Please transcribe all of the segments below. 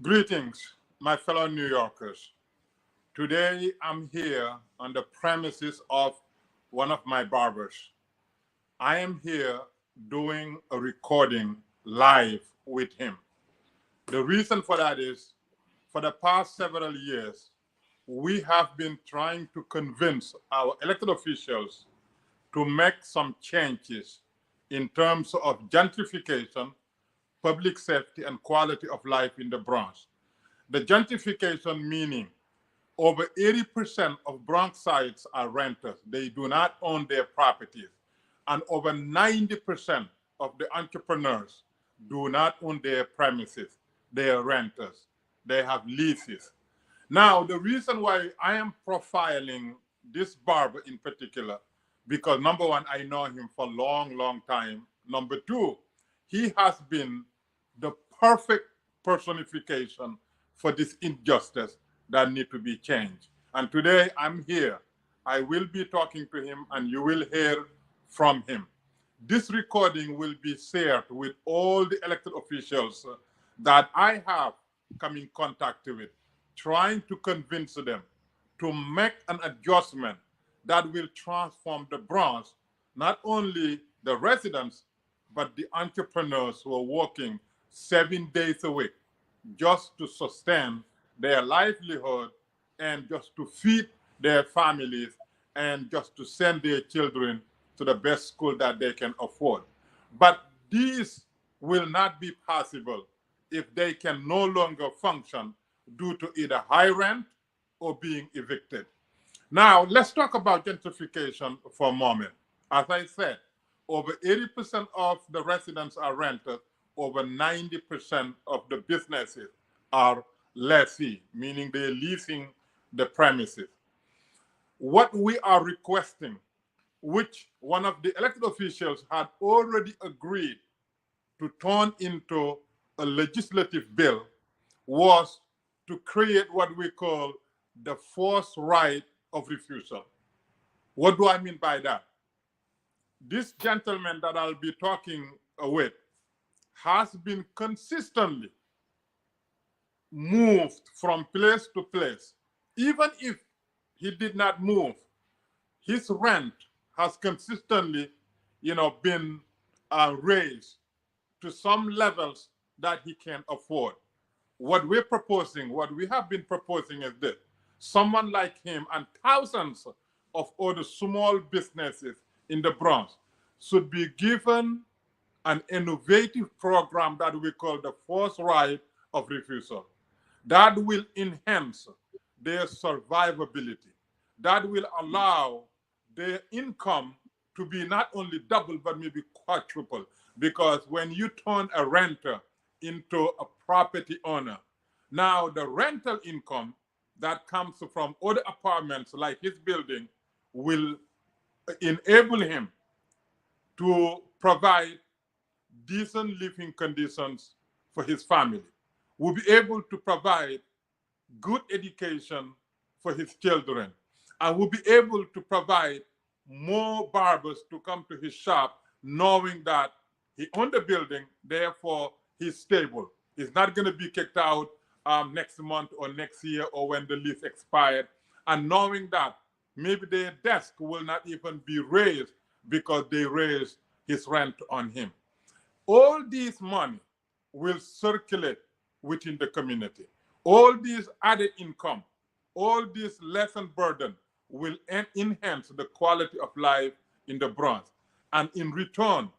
Greetings, my fellow New Yorkers. Today I'm here on the premises of one of my barbers. I am here doing a recording live with him. The reason for that is for the past several years, we have been trying to convince our elected officials to make some changes in terms of gentrification, public safety, and quality of life in the Bronx. The gentrification meaning over 80% of Bronx sites are renters. They do not own their properties. And over 90% of the entrepreneurs do not own their premises. They are renters. They have leases. Now, the reason why I am profiling this barber in particular, because number one, I know him for a long, long time. Number two, he has been the perfect personification for this injustice that need to be changed. And today I'm here. I will be talking to him and you will hear from him. This recording will be shared with all the elected officials that I have come in contact with, trying to convince them to make an adjustment that will transform the Bronx, not only the residents, but the entrepreneurs who are working 7 days a week just to sustain their livelihood and just to feed their families and just to send their children to the best school that they can afford. But these will not be possible if they can no longer function due to either high rent or being evicted. Now, let's talk about gentrification for a moment. As I said, over 80% of the residents are renters, over 90% of the businesses are lessee, meaning they're leasing the premises. What we are requesting, which one of the elected officials had already agreed to turn into a legislative bill, was to create what we call the forced right of refusal. What do I mean by that? This gentleman that I'll be talking with has been consistently moved from place to place. Even if he did not move, his rent has consistently, been raised to some levels that he can afford. What we're proposing, what we have been proposing is this. Someone like him and thousands of other small businesses in the Bronx should be given an innovative program that we call the forced right of refusal. That will enhance their survivability. That will allow their income to be not only double, but maybe quadruple. Because when you turn a renter into a property owner, now the rental income that comes from other apartments like his building will enable him to provide decent living conditions for his family. Will be able to provide good education for his children, and will be able to provide more barbers to come to his shop, knowing that he owns the building, therefore he's stable. He's not going to be kicked out next month or next year or when the lease expired, and knowing that maybe their desk will not even be raised because they raised his rent on him. All this money will circulate within the community. All this added income, all this lessened burden will enhance the quality of life in the Bronx. And in return,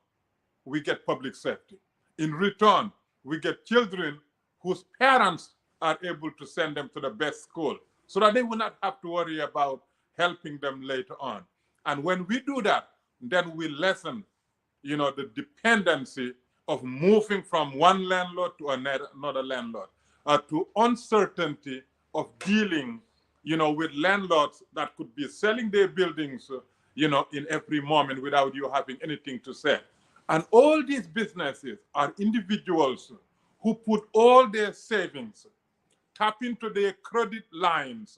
we get public safety. In return, we get children whose parents are able to send them to the best school so that they will not have to worry about helping them later on. And when we do that, then we lessen, the dependency of moving from one landlord to another landlord, to uncertainty of dealing, with landlords that could be selling their buildings, in every moment without you having anything to say. And all these businesses are individuals who put all their savings, tap into their credit lines,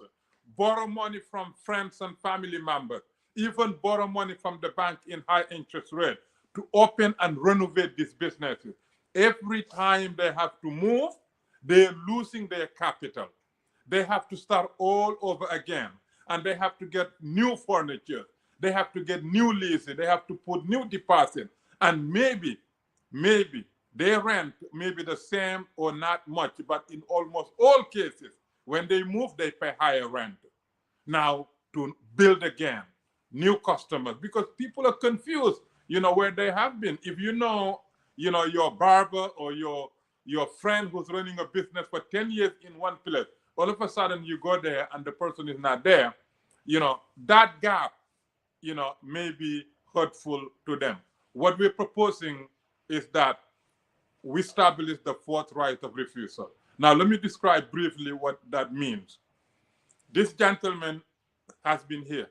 borrow money from friends and family members, even borrow money from the bank in high interest rate to open and renovate these businesses. Every time they have to move, They're losing their capital. They have to start all over again, and they have to get new furniture. They have to get new leases. They have to put new deposit, and maybe their rent may be the same or not much, but in almost all cases, when they move, they pay higher rent. Now to build again new customers, because people are confused, where they have been. If your barber or your friend who's running a business for 10 years in one place, all of a sudden you go there and the person is not there, that gap, may be hurtful to them. What we're proposing is that we establish the fourth right of refusal. Now, let me describe briefly what that means. This gentleman has been here.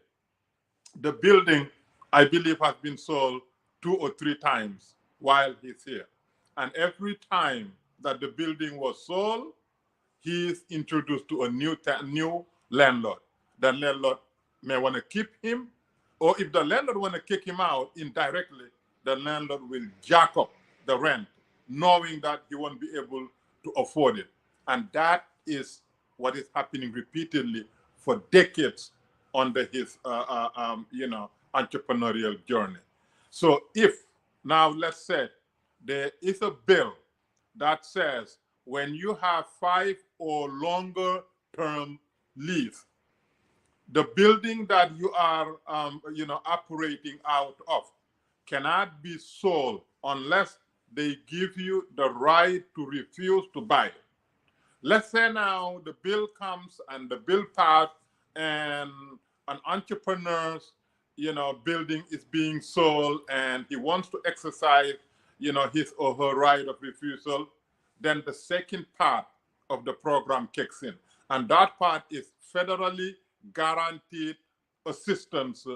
The building, I believe, has been sold 2 or 3 times while he's here. And every time that the building was sold, he is introduced to a new landlord. The landlord may want to keep him, or if the landlord want to kick him out indirectly, the landlord will jack up the rent, knowing that he won't be able to afford it. And that is what is happening repeatedly for decades under his entrepreneurial journey. So if now, let's say there is a bill that says when you have 5 or longer term lease, the building that you are operating out of cannot be sold unless they give you the right to refuse to buy it. Let's say now the bill comes and the bill passed, and an entrepreneur's building is being sold, and he wants to exercise his or her right of refusal. Then the second part of the program kicks in, and that part is federally guaranteed assistance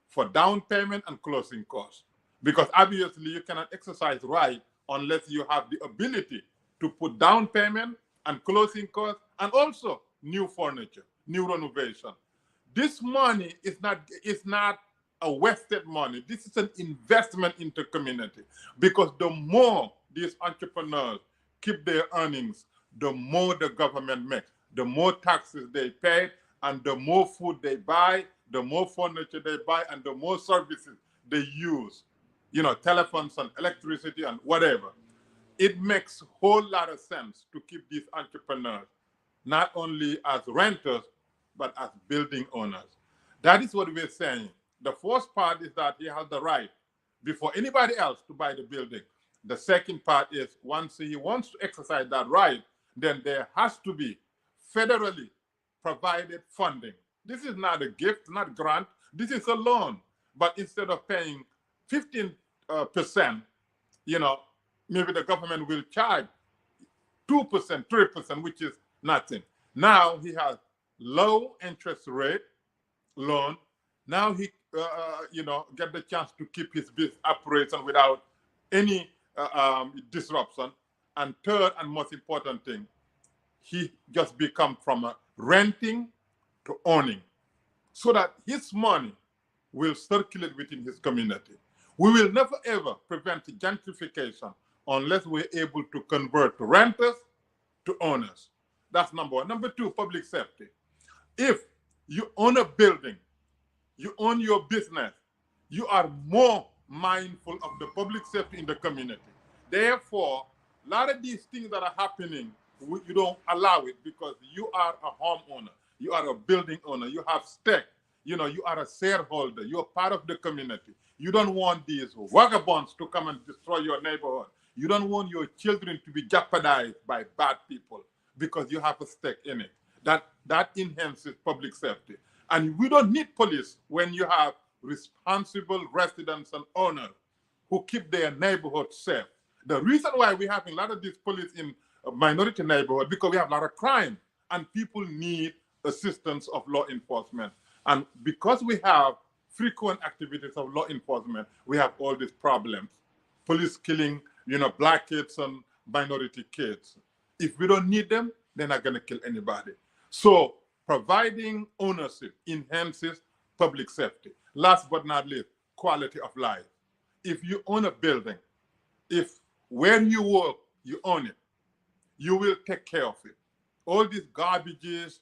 for down payment and closing costs, because obviously you cannot exercise right unless you have the ability to put down payment and closing costs, and also new furniture, new renovation. This money is not a wasted money. This is an investment into community, because the more these entrepreneurs keep their earnings, the more the government makes, the more taxes they pay, and the more food they buy, the more furniture they buy, and the more services they use, telephones and electricity and whatever. It makes a whole lot of sense to keep these entrepreneurs not only as renters, but as building owners. That is what we're saying. The first part is that he has the right before anybody else to buy the building. The second part is once he wants to exercise that right, then there has to be federally provided funding. This is not a gift, not grant. This is a loan. But instead of paying 15%, maybe the government will charge 2%, 3%, which is nothing. Now he has low interest rate loan. Now he, get the chance to keep his business operation without any disruption. And third and most important thing, he just become from renting to owning, so that his money will circulate within his community. We will never ever prevent gentrification unless we're able to convert renters to owners. That's number one. Number two, public safety. If you own a building, you own your business, you are more mindful of the public safety in the community. Therefore, a lot of these things that are happening, you don't allow it, because you are a homeowner, you are a building owner, you have stake, you are a shareholder, you're part of the community. You don't want these vagabonds to come and destroy your neighborhood. You don't want your children to be jeopardized by bad people because you have a stake in it. That enhances public safety. And we don't need police when you have responsible residents and owners who keep their neighborhood safe. The reason why we have a lot of these police in minority neighborhood, because we have a lot of crime and people need assistance of law enforcement. And because we have frequent activities of law enforcement, we have all these problems. Police killing, black kids and minority kids. If we don't need them, they're not gonna kill anybody. So providing ownership enhances public safety. Last but not least, quality of life. If you own a building, if where you work, you own it, you will take care of it. All these garbages,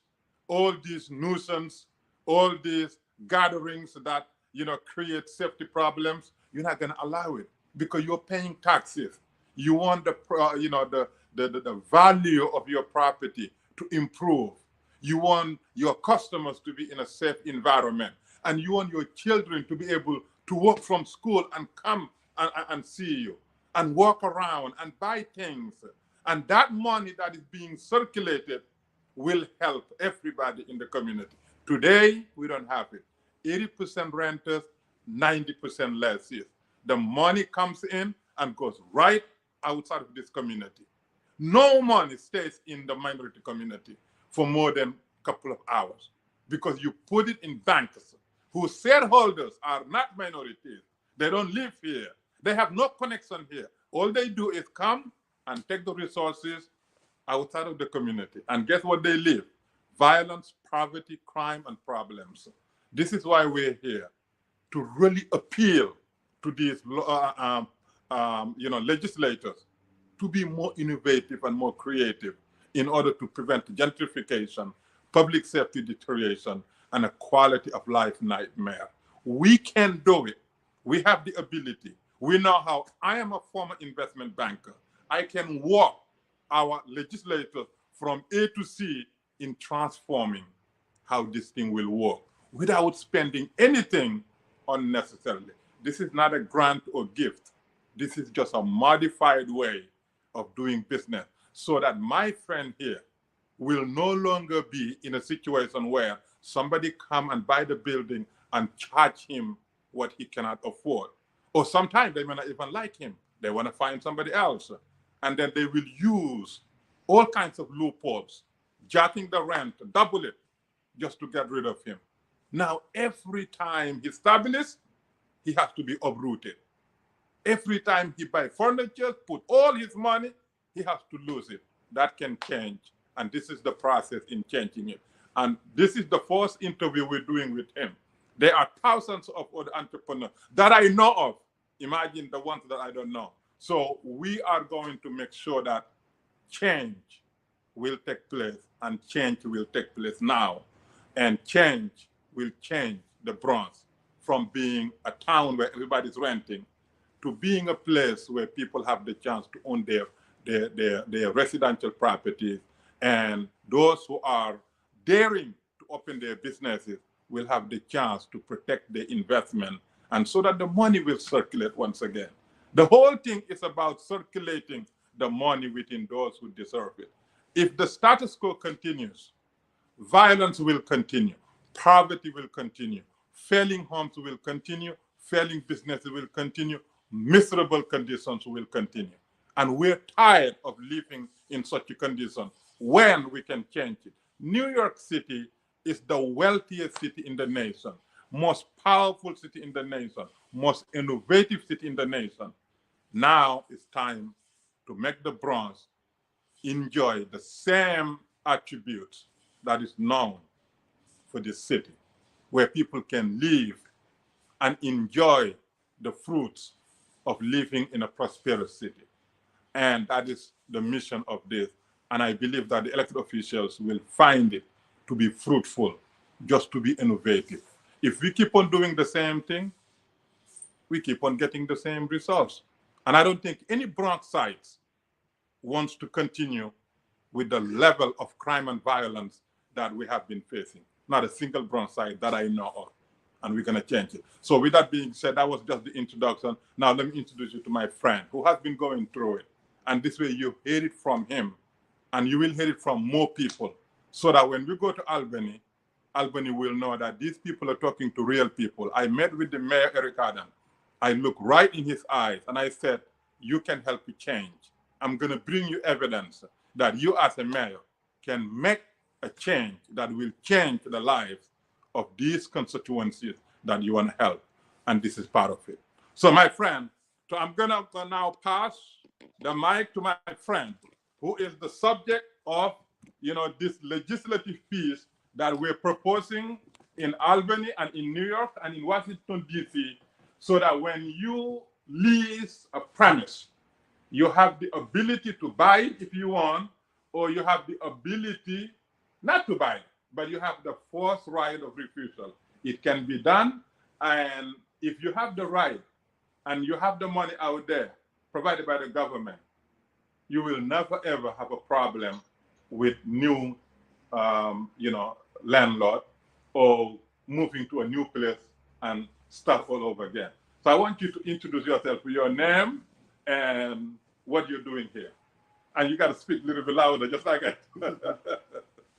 all these nuisance, all these gatherings that create safety problems, you're not going to allow it because you're paying taxes. You want the value of your property to improve. You want your customers to be in a safe environment, and you want your children to be able to work from school and come and see you and walk around and buy things. And that money that is being circulated will help everybody in the community. Today, we don't have it. 80% renters, 90% lessees. The money comes in and goes right outside of this community. No money stays in the minority community for more than a couple of hours because you put it in banks whose shareholders are not minorities. They don't live here. They have no connection here. All they do is come and take the resources outside of the community. And guess what they live? Violence, poverty, crime, and problems. This is why we're here, to really appeal to these legislators to be more innovative and more creative in order to prevent gentrification, public safety deterioration, and a quality of life nightmare. We can do it. We have the ability. We know how. I am a former investment banker. I can walk our legislators from A to C in transforming how this thing will work without spending anything unnecessarily. This is not a grant or gift. This is just a modified way of doing business so that my friend here will no longer be in a situation where somebody come and buy the building and charge him what he cannot afford. Or sometimes they may not even like him. They want to find somebody else. And then they will use all kinds of loopholes, jacking the rent, double it, just to get rid of him. Now, every time he establishes, he has to be uprooted. Every time he buys furniture, put all his money, he has to lose it. That can change. And this is the process in changing it. And this is the first interview we're doing with him. There are thousands of other entrepreneurs that I know of. Imagine the ones that I don't know. So we are going to make sure that change will take place, and change will take place now. And change will change the Bronx from being a town where everybody's renting to being a place where people have the chance to own their residential properties. And those who are daring to open their businesses will have the chance to protect their investment, and so that the money will circulate once again. The whole thing is about circulating the money within those who deserve it. If the status quo continues, violence will continue, poverty will continue, failing homes will continue, failing businesses will continue, miserable conditions will continue. And we're tired of living in such a condition when we can change it. New York City is the wealthiest city in the nation, most powerful city in the nation, most innovative city in the nation. Now it's time to make the Bronx enjoy the same attributes that is known for this city, where people can live and enjoy the fruits of living in a prosperous city. And that is the mission of this. And I believe that the elected officials will find it to be fruitful, just to be innovative. If we keep on doing the same thing, we keep on getting the same results. And I don't think any Bronx sites wants to continue with the level of crime and violence that we have been facing. Not a single Bronx site that I know of. And we're going to change it. So with that being said, that was just the introduction. Now let me introduce you to my friend who has been going through it. And this way you hear it from him, and you will hear it from more people, so that when we go to Albany, Albany will know that these people are talking to real people. I met with the mayor, Eric Adam. I looked right in his eyes and I said, you can help me change. I'm going to bring you evidence that you as a mayor can make a change that will change the lives of these constituencies that you want to help. And this is part of it. So my friend, so I'm going to now pass the mic to my friend, who is the subject of, this legislative piece that we're proposing in Albany and in New York and in Washington, D.C., so that when you lease a premise, you have the ability to buy it if you want, or you have the ability not to buy, but you have the forced right of refusal. It can be done, and if you have the right and you have the money out there provided by the government, you will never ever have a problem with new, landlord or moving to a new place and start all over again. So I want you to introduce yourself with your name and what you're doing here. And you got to speak a little bit louder, just like that.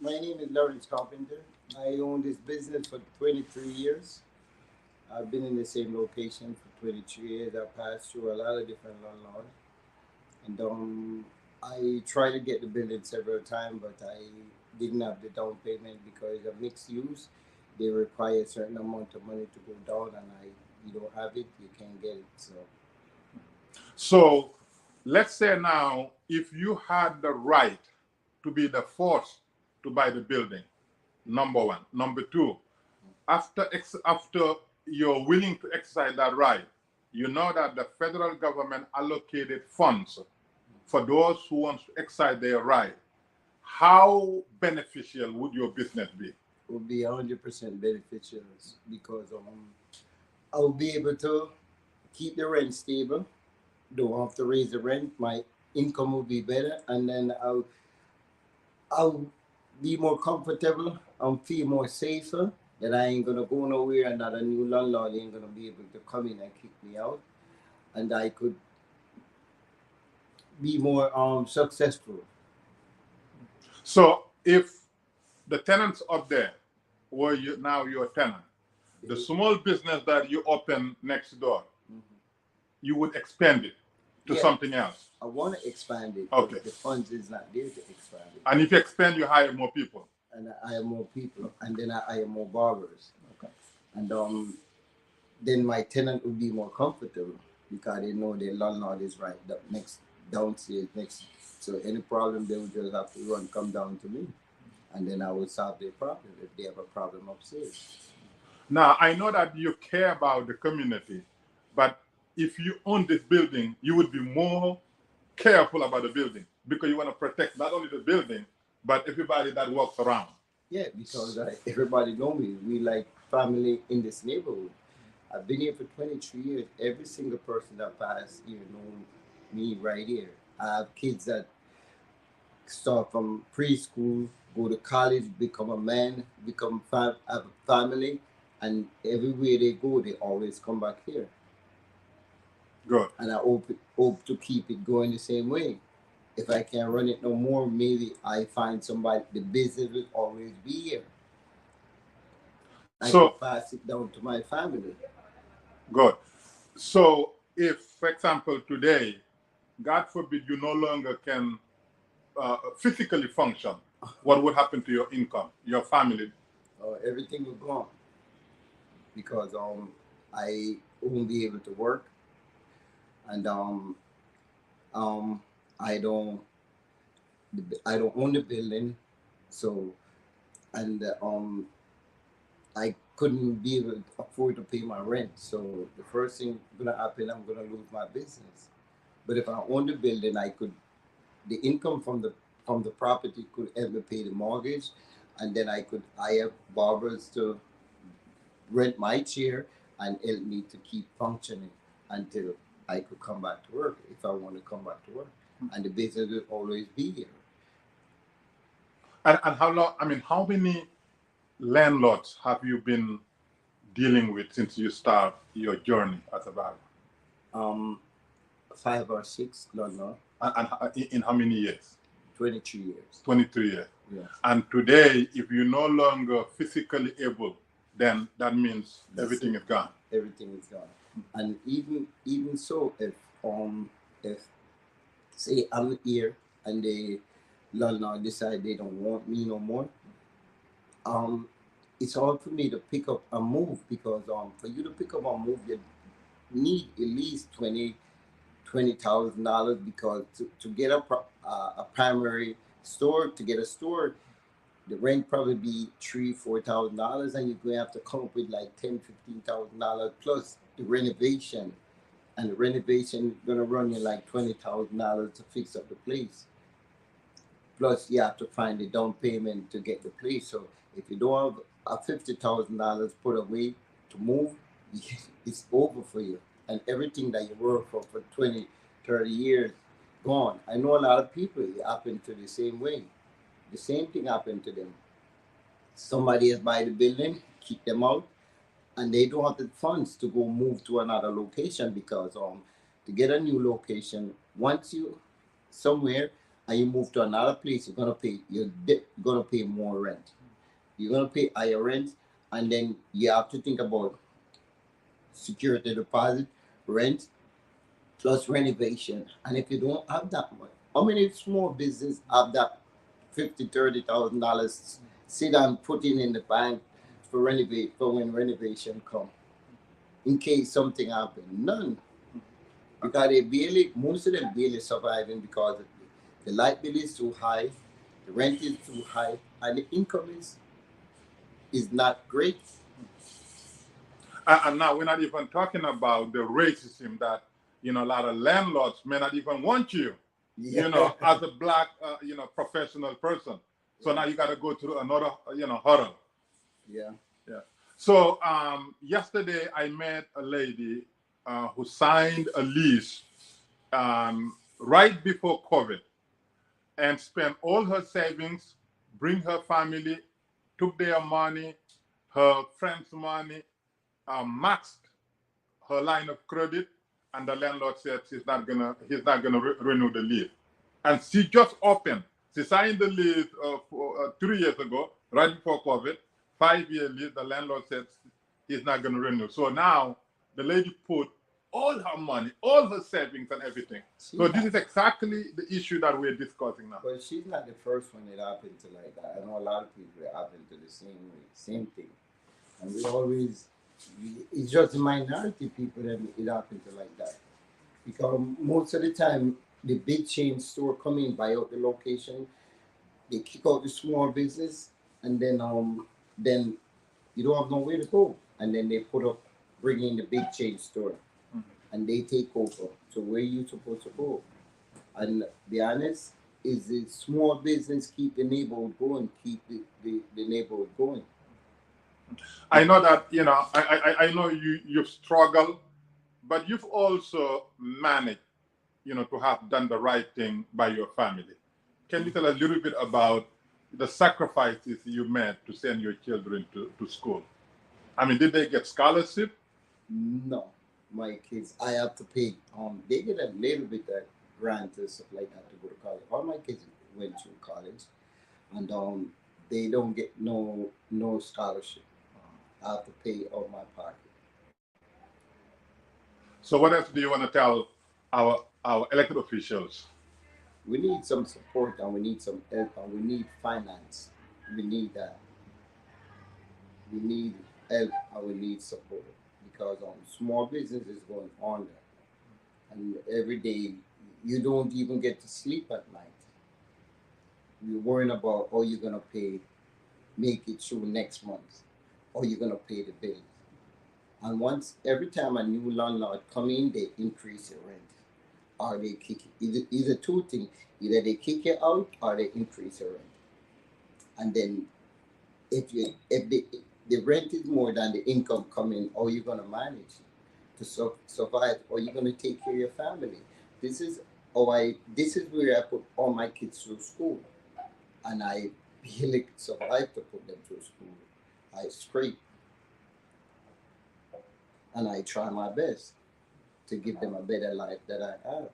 My name is Carpenter. I own this business for 23 years. I've been in the same location for 23 years. I passed through a lot of different landlords. And I tried to get the building several times, but I didn't have the down payment because of mixed use. They require a certain amount of money to go down, and you don't have it, you can't get it. So let's say now, if you had the right to be the force to buy the building, number one. Number two, after you're willing to exercise that right, you know that the federal government allocated funds for those who want to exercise their right. How beneficial would your business be? It would be 100% beneficial because I'll be able to keep the rent stable, don't have to raise the rent, my income will be better, and then I'll be more comfortable and feel more safer that I ain't gonna go nowhere and that a new landlord ain't gonna be able to come in and kick me out, and I could be more successful. So if the tenants up there were now your tenant, the small business that you open next door, you would expand it to something else. I want to expand it. Okay. But the funds is not there to expand it. And if you expand, you hire more people. And I hire more people, and then I hire more barbers. Okay. And then my tenant will be more comfortable because they know their landlord is right next downstairs next. So any problem, they will just have to come down to me, and then I will solve their problem if they have a problem upstairs. Now I know that you care about the community, but if you own this building, you would be more careful about the building because you want to protect not only the building, but everybody that walks around. Yeah, because everybody know me. We like family in this neighborhood. I've been here for 23 years. Every single person that passed here knows me right here. I have kids that start from preschool, go to college, become a man, have a family, and everywhere they go, they always come back here. Good. And I hope to keep it going the same way. If I can't run it no more, maybe I find somebody. The business will always be here. I can pass it down to my family. Good. So if, for example, today, God forbid, you no longer can physically function, what would happen to your income, your family? Everything will go on because I won't be able to work, and I don't own the building, so and I couldn't be able to afford to pay my rent. So the first thing gonna happen, I'm gonna lose my business. But if I own the building, the income from the property could help me pay the mortgage, and then I could hire barbers to rent my chair and help me to keep functioning until I could come back to work if I want to come back to work. And the business will always be here. And how long? I mean, how many landlords have you been dealing with since you start your journey as a barber? 5 or 6 landlords. And in how many years? 23 years. 23 years. Yeah. And today, if you're no longer physically able, then that means everything is gone. Everything is gone. And even so, if say I'm here and the landlord decide they don't want me no more, it's hard for me to pick up and move because for you to pick up and move, you need at least $20,000 because to get a primary store, to get a store, the rent probably be $3,000-$4,000, and you're going to have to come up with like $10,000-$15,000 plus the renovation, and the renovation is going to run you like $20,000 to fix up the place. Plus, you have to find the down payment to get the place. So if you don't have a $50,000 put away to move, it's over for you. And everything that you work for 20, 30 years, gone. I know a lot of people, it happened to the same way. The same thing happened to them. Somebody has buy the building, kick them out, and they don't have the funds to go move to another location because to get a new location, once you somewhere and you move to another place, you're gonna pay more rent. You're gonna pay higher rent, and then you have to think about security deposit, rent, plus renovation. And if you don't have that money, how many small business have that $50,000, $30,000 sit and put in the bank for when renovation come? In case something happen, none. Because most of them barely surviving because the light bill is too high, the rent is too high, and the income is not great. And now we're not even talking about the racism that, a lot of landlords may not even want you, as a black, professional person. So now you got to go through another, hurdle. Yeah. Yeah. So yesterday I met a lady who signed a lease right before COVID and spent all her savings, bring her family, took their money, her friends' money, maxed her line of credit, and the landlord said he's not gonna renew the lease. And she just opened. She signed the lease 3 years ago, right before COVID. 5-year lease. The landlord said he's not gonna renew. So now the lady put all her money, all her savings, and everything. So this is exactly the issue that we're discussing now. But she's not the first one it happened to like that. I know a lot of people it happened to the same thing. And it's just the minority people that it happened to like that. Because most of the time, the big chain store come in, buy out the location, they kick out the small business, and then you don't have nowhere to go. And then they bring in the big chain store, and they take over. So where you supposed to go? And be honest, is the small business keep the neighborhood going, keep the neighborhood going. I know that I know you've struggled, but you've also managed to have done the right thing by your family. Can you tell us a little bit about the sacrifices you made to send your children to school? I mean, did they get scholarship? No, my kids, I have to pay. They get a little bit of grant and stuff like that to go to college. All my kids went to college, and they don't get no scholarship. I have to pay out my pocket. So, what else do you want to tell our elected officials? We need some support, and we need some help, and we need finance. We need that. We need help, and we need support because small business is going under, and every day you don't even get to sleep at night. You're worrying about how you're gonna make it through next month, or you're gonna pay the bills. And every time a new landlord come in, they increase your rent, or they kick it. Either two things: either they kick you out, or they increase your rent. And then if the rent is more than the income coming, how you gonna manage to survive, or you gonna take care of your family? This is This is where I put all my kids through school, and I really survived to put them through school. I scrape, and I try my best to give them a better life that I have.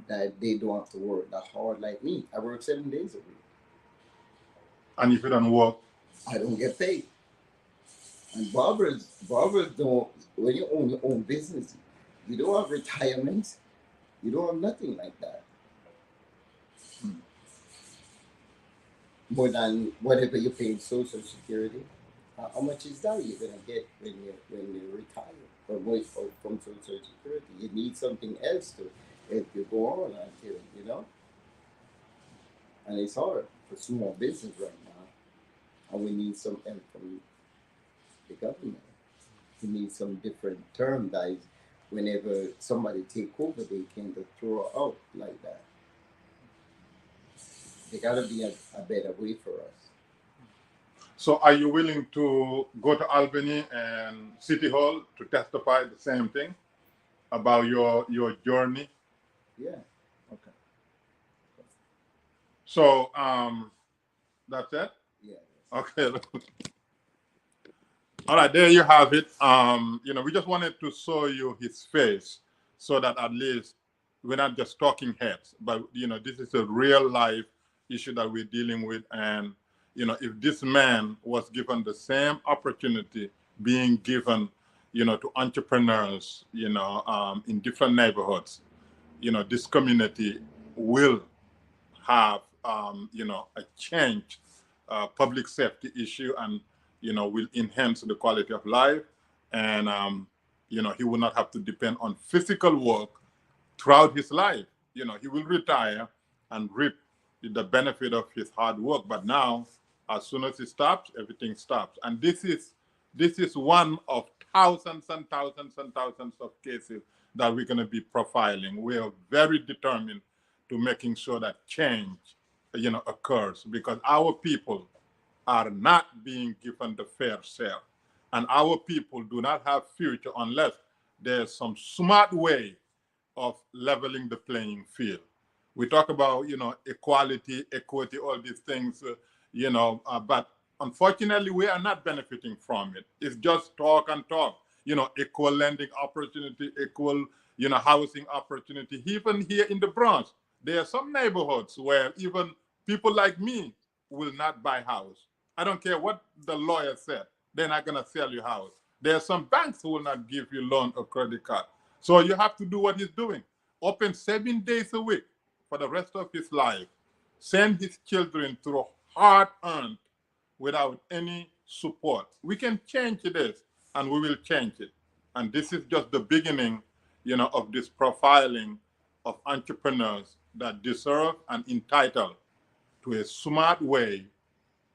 That they don't have to work that hard like me. I work 7 days a week. And if you don't work, I don't get paid. And barbers don't. When you own your own business, you don't have retirement. You don't have nothing like that. More than whatever you pay in Social Security. How much is that you're gonna get when you retire or from Social Security? You need something else to help you go on until and it's hard for small business right now, and we need some help from the government. We need some different term that is, whenever somebody take over, they can just throw out like that. there gotta be a better way for us. So are you willing to go to Albany and City Hall to testify the same thing about your journey? Yeah. Okay. So that's it? Yeah. Okay. All right, there you have it. We just wanted to show you his face so that at least we're not just talking heads, but this is a real life issue that we're dealing with. And if this man was given the same opportunity being given, to entrepreneurs, in different neighborhoods, this community will have a change public safety issue, and will enhance the quality of life, and he will not have to depend on physical work throughout his life. He will retire and reap the benefit of his hard work, but now as soon as he stops, everything stops. And this is one of thousands and thousands and thousands of cases that we're going to be profiling. We are very determined to making sure that change occurs, because our people are not being given the fair share, and our people do not have future unless there's some smart way of leveling the playing field. We talk about equality, equity, all these things, but unfortunately we are not benefiting from it. It's just talk and talk. Equal lending opportunity, equal housing opportunity. Even here in the Bronx, there are some neighborhoods where even people like me will not buy house. I don't care what the lawyer said, they're not going to sell you house. There are some banks who will not give you loan or credit card. So you have to do what he's doing. Open 7 days a week for the rest of his life. Send his children through hard earned without any support. We can change this, and we will change it. And this is just the beginning, of this profiling of entrepreneurs that deserve and entitled to a smart way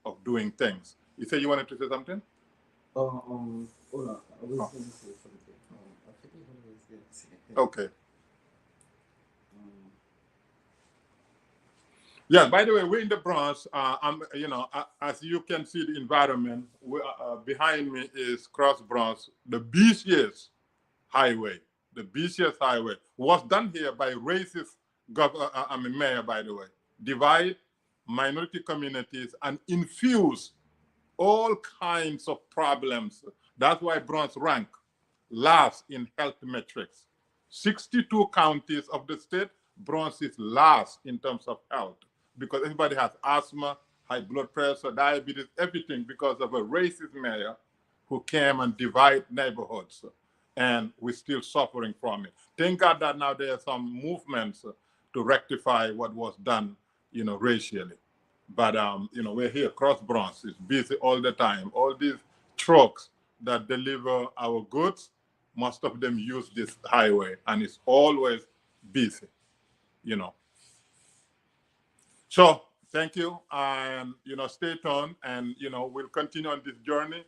of doing things. You said you wanted to say something? Hold on. I was going to say something. I forget what I was going to say. Okay. Yeah, by the way, we're in the Bronx. As you can see the environment, behind me is Cross Bronx, the busiest highway. The busiest highway was done here by racist mayor, by the way. Divide minority communities and infuse all kinds of problems. That's why Bronx rank last in health metrics. 62 counties of the state, Bronx is last in terms of health, because everybody has asthma, high blood pressure, diabetes, everything, because of a racist mayor who came and divide neighborhoods. And we're still suffering from it. Thank God that now there are some movements to rectify what was done, racially. But we're here, Cross Bronx is busy all the time. All these trucks that deliver our goods, most of them use this highway, and it's always busy. So thank you, and stay tuned, and we'll continue on this journey.